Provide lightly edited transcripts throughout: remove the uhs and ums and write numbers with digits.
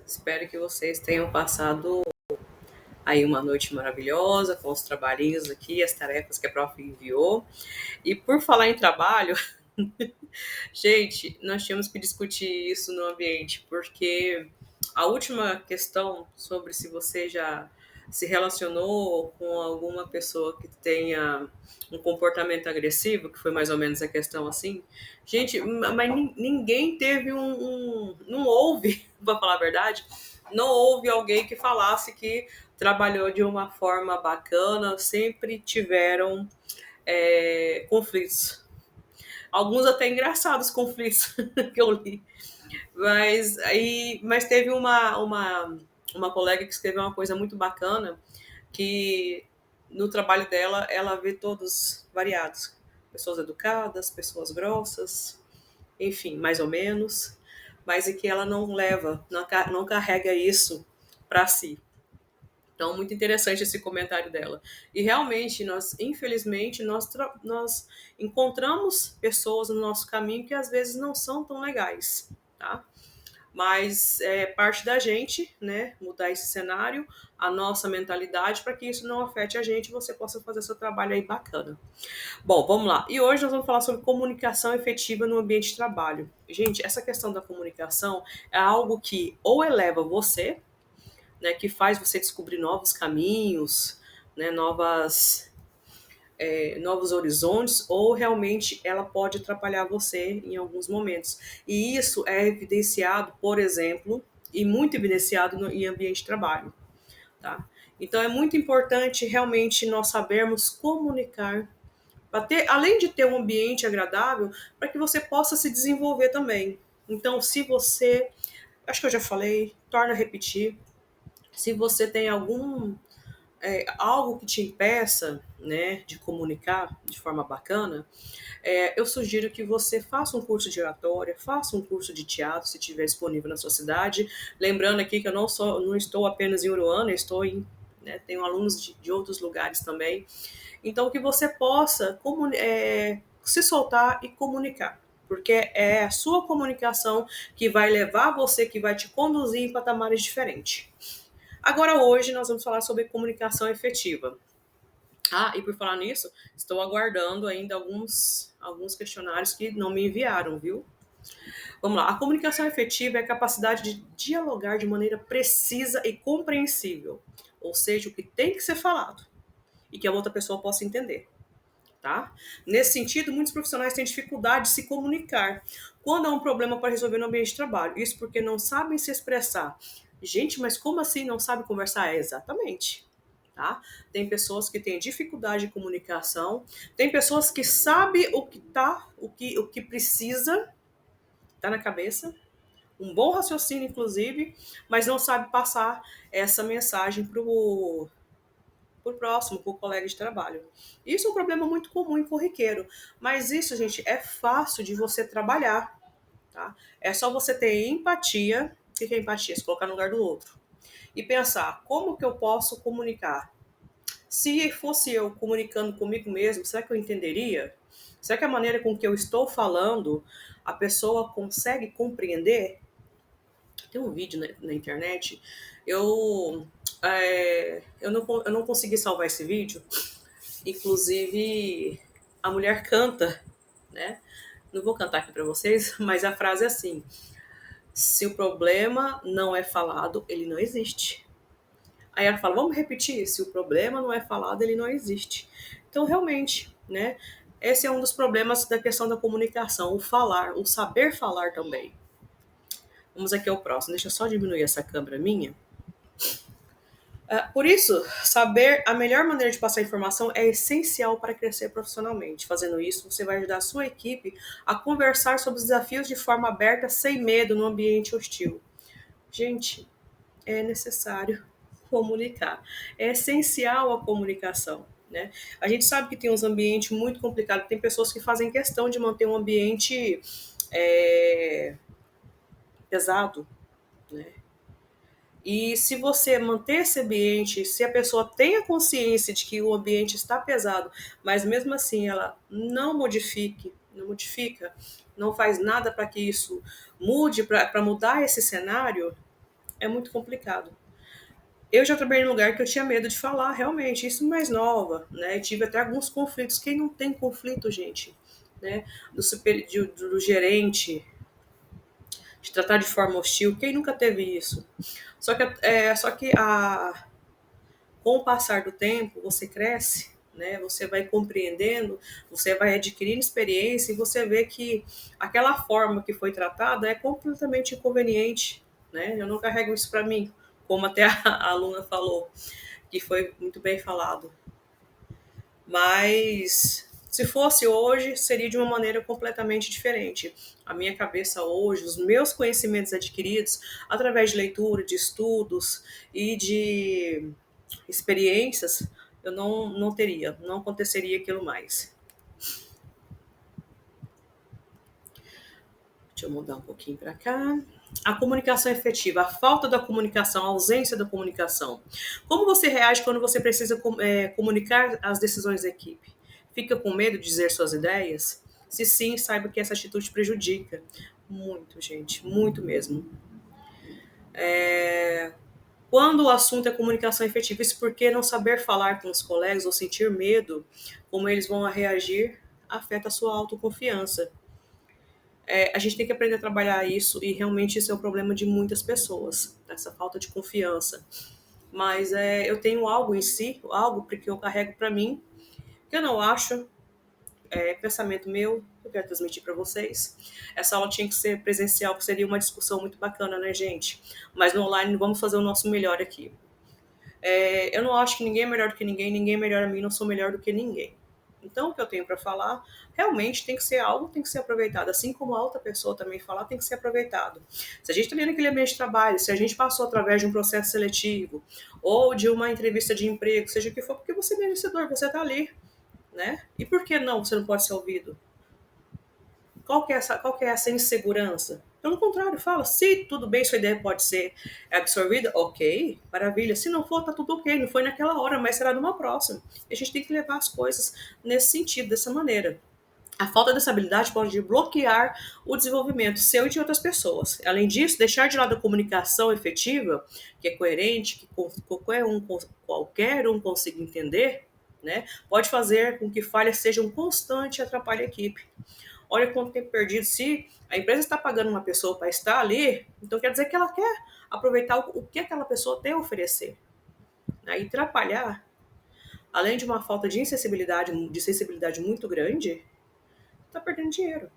Espero que vocês tenham passado aí uma noite maravilhosa com os trabalhinhos aqui, as tarefas que a prof enviou. E por falar em trabalho, gente, nós tínhamos que discutir isso no ambiente, porque a última questão sobre se você já se relacionou com alguma pessoa que tenha um comportamento agressivo, que foi mais ou menos a questão assim, gente, mas ninguém teve não houve, para falar a verdade, não houve alguém que falasse que trabalhou de uma forma bacana, sempre tiveram conflitos. Alguns até engraçados conflitos que eu li. Mas teve uma colega que escreveu uma coisa muito bacana, que no trabalho dela, ela vê todos variados. Pessoas educadas, pessoas grossas, enfim, mais ou menos, mas é que ela não leva, não carrega isso para si. Então, muito interessante esse comentário dela. E realmente, infelizmente, nós encontramos pessoas no nosso caminho que às vezes não são tão legais, tá? Mas é parte da gente, né, mudar esse cenário, a nossa mentalidade, para que isso não afete a gente e você possa fazer seu trabalho aí bacana. Bom, vamos lá. E hoje nós vamos falar sobre comunicação efetiva no ambiente de trabalho. Gente, essa questão da comunicação é algo que ou eleva você, né, que faz você descobrir novos caminhos, né, novos horizontes, ou realmente ela pode atrapalhar você em alguns momentos. E isso é evidenciado, por exemplo, e muito evidenciado em ambiente de trabalho. Tá? Então é muito importante realmente nós sabermos comunicar, além de ter um ambiente agradável, para que você possa se desenvolver também. Então, se você, acho que eu já falei, torna a repetir, se você tem algo que te impeça, né, de comunicar de forma bacana, eu sugiro que você faça um curso de oratória, faça um curso de teatro, se tiver disponível na sua cidade. Lembrando aqui que eu não estou apenas em Uruana, tenho alunos de outros lugares também. Então, que você possa se soltar e comunicar, porque é a sua comunicação que vai levar você, que vai te conduzir em patamares diferentes. Agora, hoje, nós vamos falar sobre comunicação efetiva. E por falar nisso, estou aguardando ainda alguns questionários que não me enviaram, viu? Vamos lá. A comunicação efetiva é a capacidade de dialogar de maneira precisa e compreensível, ou seja, o que tem que ser falado e que a outra pessoa possa entender. Tá? Nesse sentido, muitos profissionais têm dificuldade de se comunicar quando há um problema para resolver no ambiente de trabalho. Isso porque não sabem se expressar. Gente, mas como assim não sabe conversar? Exatamente. Tá? Tem pessoas que têm dificuldade de comunicação, tem pessoas que sabem o que precisa, tá na cabeça, um bom raciocínio, inclusive, mas não sabe passar essa mensagem para o próximo, para o colega de trabalho. Isso é um problema muito comum e corriqueiro, mas isso, gente, é fácil de você trabalhar, tá? É só você ter empatia. O que é empatia? Se colocar no lugar do outro. E pensar, como que eu posso comunicar? Se fosse eu comunicando comigo mesmo, será que eu entenderia? Será que a maneira com que eu estou falando, a pessoa consegue compreender? Tem um vídeo na internet, eu não consegui salvar esse vídeo, inclusive a mulher canta, né? Não vou cantar aqui para vocês, mas a frase é assim: se o problema não é falado, ele não existe. Aí ela fala, vamos repetir, se o problema não é falado, ele não existe. Então, realmente, né? Esse é um dos problemas da questão da comunicação, o falar, o saber falar também. Vamos aqui ao próximo. Deixa eu só diminuir essa câmera minha. Por isso, saber a melhor maneira de passar informação é essencial para crescer profissionalmente. Fazendo isso, você vai ajudar a sua equipe a conversar sobre os desafios de forma aberta, sem medo, no ambiente hostil. Gente, é necessário comunicar. É essencial a comunicação. Né? A gente sabe que tem uns ambientes muito complicados, tem pessoas que fazem questão de manter um ambiente pesado, né? E se você manter esse ambiente, se a pessoa tem a consciência de que o ambiente está pesado, mas mesmo assim ela não modifica, não faz nada para que isso mude, para mudar esse cenário, é muito complicado. Eu já trabalhei em um lugar que eu tinha medo de falar, realmente, isso mais nova, né? Tive até alguns conflitos. Quem não tem conflito, gente? Né? Do gerente, de tratar de forma hostil, quem nunca teve isso? Só que com o passar do tempo, você cresce, né? Você vai compreendendo, você vai adquirindo experiência e você vê que aquela forma que foi tratada é completamente inconveniente, né? Eu não carrego isso para mim, como até a aluna falou, que foi muito bem falado. Mas se fosse hoje, seria de uma maneira completamente diferente. A minha cabeça hoje, os meus conhecimentos adquiridos através de leitura, de estudos e de experiências, eu não teria, não aconteceria aquilo mais. Deixa eu mudar um pouquinho para cá. A comunicação efetiva, a falta da comunicação, a ausência da comunicação. Como você reage quando você precisa comunicar as decisões da equipe? Fica com medo de dizer suas ideias? Se sim, saiba que essa atitude prejudica. Muito, gente, muito mesmo. Quando o assunto é comunicação efetiva, isso porque não saber falar com os colegas ou sentir medo, como eles vão reagir, afeta a sua autoconfiança. A gente tem que aprender a trabalhar isso e realmente isso é o problema de muitas pessoas, essa falta de confiança. Mas eu tenho algo em si, algo que eu carrego para mim, que eu não acho, pensamento meu, eu quero transmitir para vocês. Essa aula tinha que ser presencial, que seria uma discussão muito bacana, né, gente? Mas no online vamos fazer o nosso melhor aqui. Eu não acho que ninguém é melhor do que ninguém, ninguém é melhor a mim, não sou melhor do que ninguém. Então, o que eu tenho para falar realmente tem que ser algo, tem que ser aproveitado. Assim como a outra pessoa também falar, tem que ser aproveitado. Se a gente está ali naquele ambiente de trabalho, se a gente passou através de um processo seletivo ou de uma entrevista de emprego, seja o que for, porque você é merecedor, você está ali, né? E por que não você não pode ser ouvido? Qual que é essa insegurança? Pelo contrário, fala, se tudo bem, sua ideia pode ser absorvida, ok, maravilha. Se não for, tá tudo ok, não foi naquela hora, mas será numa próxima. E a gente tem que levar as coisas nesse sentido, dessa maneira. A falta dessa habilidade pode bloquear o desenvolvimento seu e de outras pessoas. Além disso, deixar de lado a comunicação efetiva, que é coerente, que qualquer um consiga entender, né, pode fazer com que falhas sejam constantes e atrapalhem a equipe. Olha quanto tempo perdido. Se a empresa está pagando uma pessoa para estar ali, então quer dizer que ela quer aproveitar o que aquela pessoa tem a oferecer. E atrapalhar, além de uma falta de sensibilidade muito grande, está perdendo dinheiro.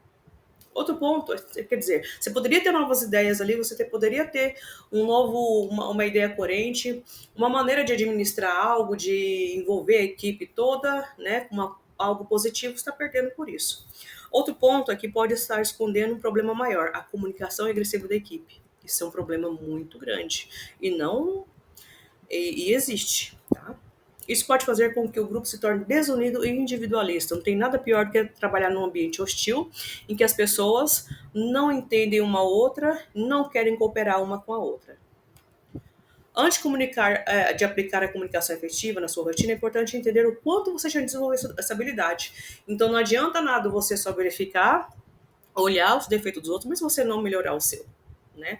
Outro ponto, quer dizer, você poderia ter novas ideias ali, poderia ter uma ideia coerente, uma maneira de administrar algo, de envolver a equipe toda, né, com algo positivo, você está perdendo por isso. Outro ponto é que pode estar escondendo um problema maior, a comunicação agressiva da equipe. Isso é um problema muito grande e não e existe, tá? Isso pode fazer com que o grupo se torne desunido e individualista. Não tem nada pior do que trabalhar num ambiente hostil, em que as pessoas não entendem uma outra, não querem cooperar uma com a outra. Antes de aplicar a comunicação efetiva na sua rotina, é importante entender o quanto você já desenvolveu essa habilidade. Então, não adianta nada você só verificar, olhar os defeitos dos outros, mas você não melhorar o seu, né?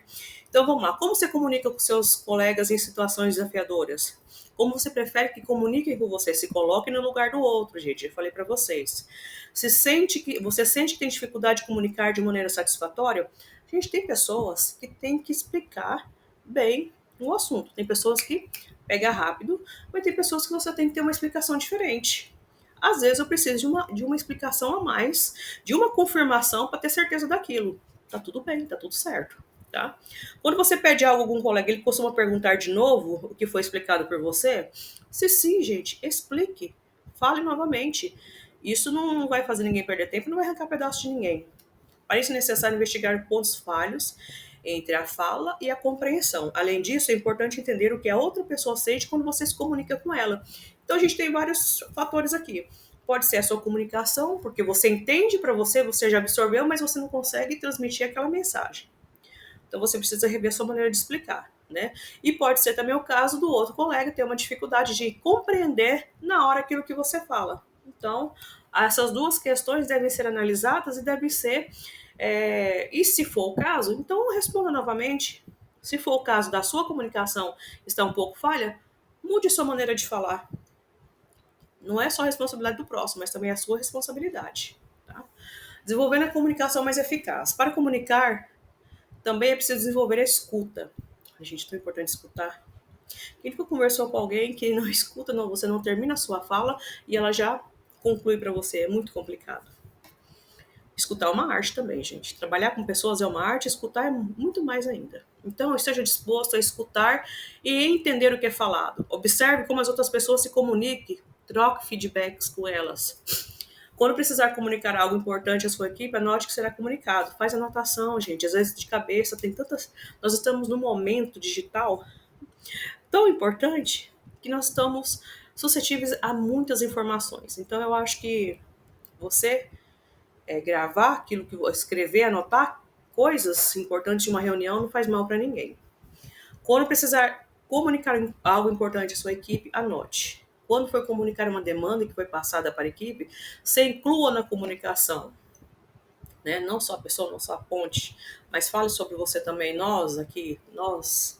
Então, vamos lá. Como você comunica com seus colegas em situações desafiadoras? Como você prefere que comuniquem com você? Se coloque no lugar do outro, gente. Eu falei para vocês. Você sente que tem dificuldade de comunicar de maneira satisfatória? Gente, tem pessoas que têm que explicar bem o assunto. Tem pessoas que pegam rápido, mas tem pessoas que você tem que ter uma explicação diferente. Às vezes eu preciso de uma explicação a mais, de uma confirmação para ter certeza daquilo. Tá tudo bem, tá tudo certo. Tá? Quando você pede algo a algum colega, ele costuma perguntar de novo o que foi explicado por você? Se sim, gente, explique. Fale novamente. Isso não vai fazer ninguém perder tempo, não vai arrancar pedaço de ninguém. Parece necessário investigar pontos falhos entre a fala e a compreensão. Além disso, é importante entender o que a outra pessoa sente quando você se comunica com ela. Então, a gente tem vários fatores aqui. Pode ser a sua comunicação, porque você entende para você, você já absorveu, mas você não consegue transmitir aquela mensagem. Então, você precisa rever a sua maneira de explicar, né? E pode ser também o caso do outro colega ter uma dificuldade de compreender na hora aquilo que você fala. Então, essas duas questões devem ser analisadas e devem ser, e se for o caso, então responda novamente, Se for o caso da sua comunicação estar um pouco falha, mude sua maneira de falar. Não é só a responsabilidade do próximo, mas também é a sua responsabilidade. Tá? Desenvolvendo a comunicação mais eficaz. Para comunicar, também é preciso desenvolver a escuta. A gente, é tão importante escutar. Quem nunca conversou com alguém que não escuta, não, você não termina a sua fala e ela já conclui para você. É muito complicado. Escutar é uma arte também, gente. Trabalhar com pessoas é uma arte, escutar é muito mais ainda. Então, esteja disposto a escutar e entender o que é falado. Observe como as outras pessoas se comuniquem, troque feedbacks com elas. Quando precisar comunicar algo importante à sua equipe, anote que será comunicado. Faz anotação, gente. Às vezes de cabeça, tem tantas. Nós estamos num momento digital tão importante que nós estamos suscetíveis a muitas informações. Então, eu acho que você gravar aquilo que escrever, anotar coisas importantes de uma reunião não faz mal para ninguém. Quando precisar comunicar algo importante à sua equipe, anote. Quando for comunicar uma demanda que foi passada para a equipe, você inclua na comunicação, né? Não só a pessoa, não só a ponte, mas fale sobre você também. Nós aqui, nós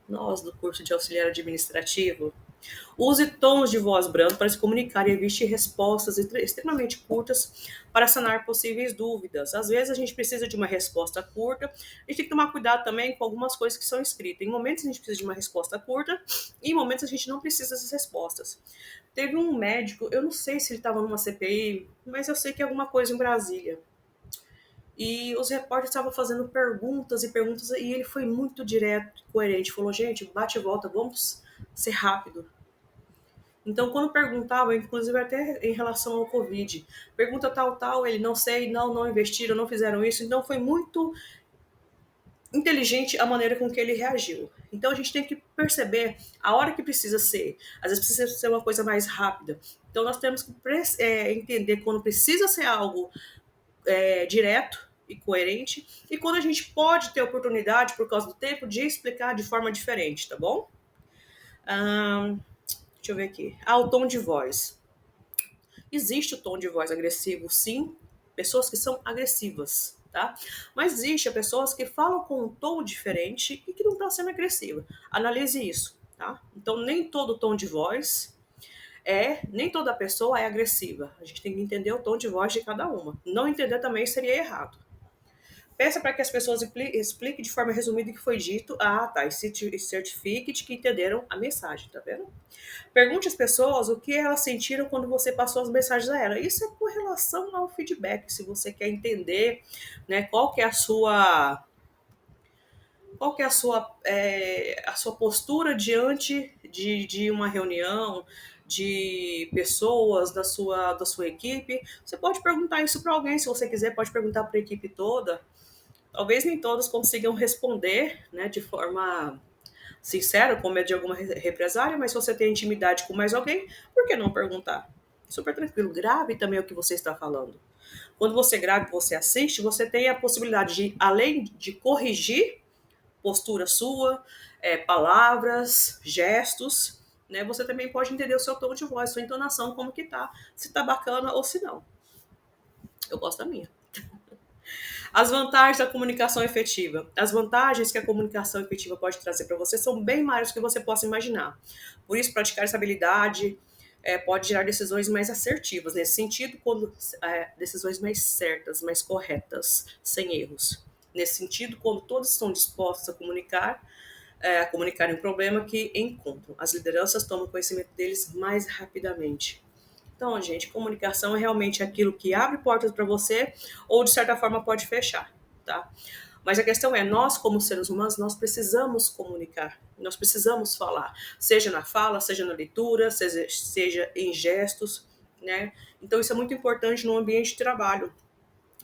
do curso de auxiliar administrativo, use tons de voz branda para se comunicar e evite respostas extremamente curtas para sanar possíveis dúvidas. Às vezes a gente precisa de uma resposta curta, a gente tem que tomar cuidado também com algumas coisas que são escritas. Em momentos a gente precisa de uma resposta curta e em momentos a gente não precisa dessas respostas. Teve um médico, eu não sei se ele estava numa CPI, mas eu sei que é alguma coisa em Brasília. E os repórteres estavam fazendo perguntas e perguntas, e ele foi muito direto e coerente. Falou, gente, bate e volta, vamos ser rápido. Então, quando perguntava, inclusive até em relação ao Covid, pergunta tal, ele não sei, não investiram, não fizeram isso. Então, foi muito inteligente a maneira com que ele reagiu. Então, a gente tem que perceber a hora que precisa ser. Às vezes precisa ser uma coisa mais rápida. Então, nós temos que entender quando precisa ser algo direto e coerente e quando a gente pode ter oportunidade, por causa do tempo, de explicar de forma diferente, tá bom? Deixa eu ver aqui. O tom de voz. Existe o tom de voz agressivo, sim. Pessoas que são agressivas, tá? Mas existe pessoas que falam com um tom diferente e que não estão sendo agressiva. Analise isso, tá? Então, nem todo tom de voz nem toda pessoa é agressiva. A gente tem que entender o tom de voz de cada uma. Não entender também seria errado. Peça para que as pessoas expliquem de forma resumida o que foi dito. Tá. E certifique de que entenderam a mensagem, tá vendo? Pergunte às pessoas o que elas sentiram quando você passou as mensagens a elas. Isso é com relação ao feedback. Se você quer entender, né, qual que é a sua a sua postura diante de uma reunião, de pessoas da sua equipe. Você pode perguntar isso para alguém, se você quiser, pode perguntar para a equipe toda. Talvez nem todos consigam responder, né, de forma sincera, com medo de alguma represália, mas se você tem intimidade com mais alguém, por que não perguntar? Super tranquilo. Grave também o que você está falando. Quando você grava, você assiste, você tem a possibilidade de, além de corrigir postura sua, palavras, gestos, né? Você também pode entender o seu tom de voz, sua entonação, como que tá, se tá bacana ou se não. Eu gosto da minha. As vantagens da comunicação efetiva. As vantagens que a comunicação efetiva pode trazer para você são bem maiores do que você possa imaginar. Por isso, praticar essa habilidade pode gerar decisões mais assertivas, nesse sentido, decisões mais certas, mais corretas, sem erros. Nesse sentido, quando todos estão dispostos a comunicarem um problema que encontram. As lideranças tomam conhecimento deles mais rapidamente. Então, gente, comunicação é realmente aquilo que abre portas para você ou, de certa forma, pode fechar, tá? Mas a questão é, nós como seres humanos, nós precisamos comunicar, nós precisamos falar, seja na fala, seja na leitura, seja em gestos, né? Então, isso é muito importante no ambiente de trabalho,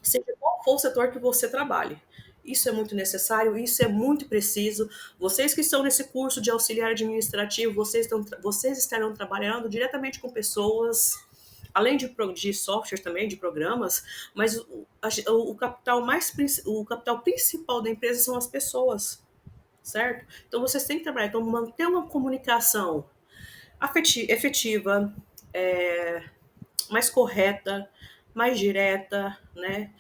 seja qual for o setor que você trabalhe. Isso é muito necessário, isso é muito preciso. Vocês que estão nesse curso de auxiliar administrativo, vocês estarão trabalhando diretamente com pessoas, além de softwares também, de programas, mas o capital principal da empresa são as pessoas, certo? Então vocês têm que trabalhar, então manter uma comunicação efetiva, mais correta, mais direta, né?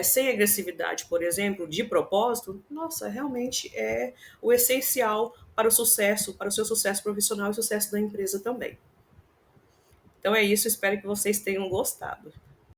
sem agressividade, por exemplo, de propósito, nossa, realmente é o essencial para o sucesso, para o seu sucesso profissional e o sucesso da empresa também. Então é isso, espero que vocês tenham gostado.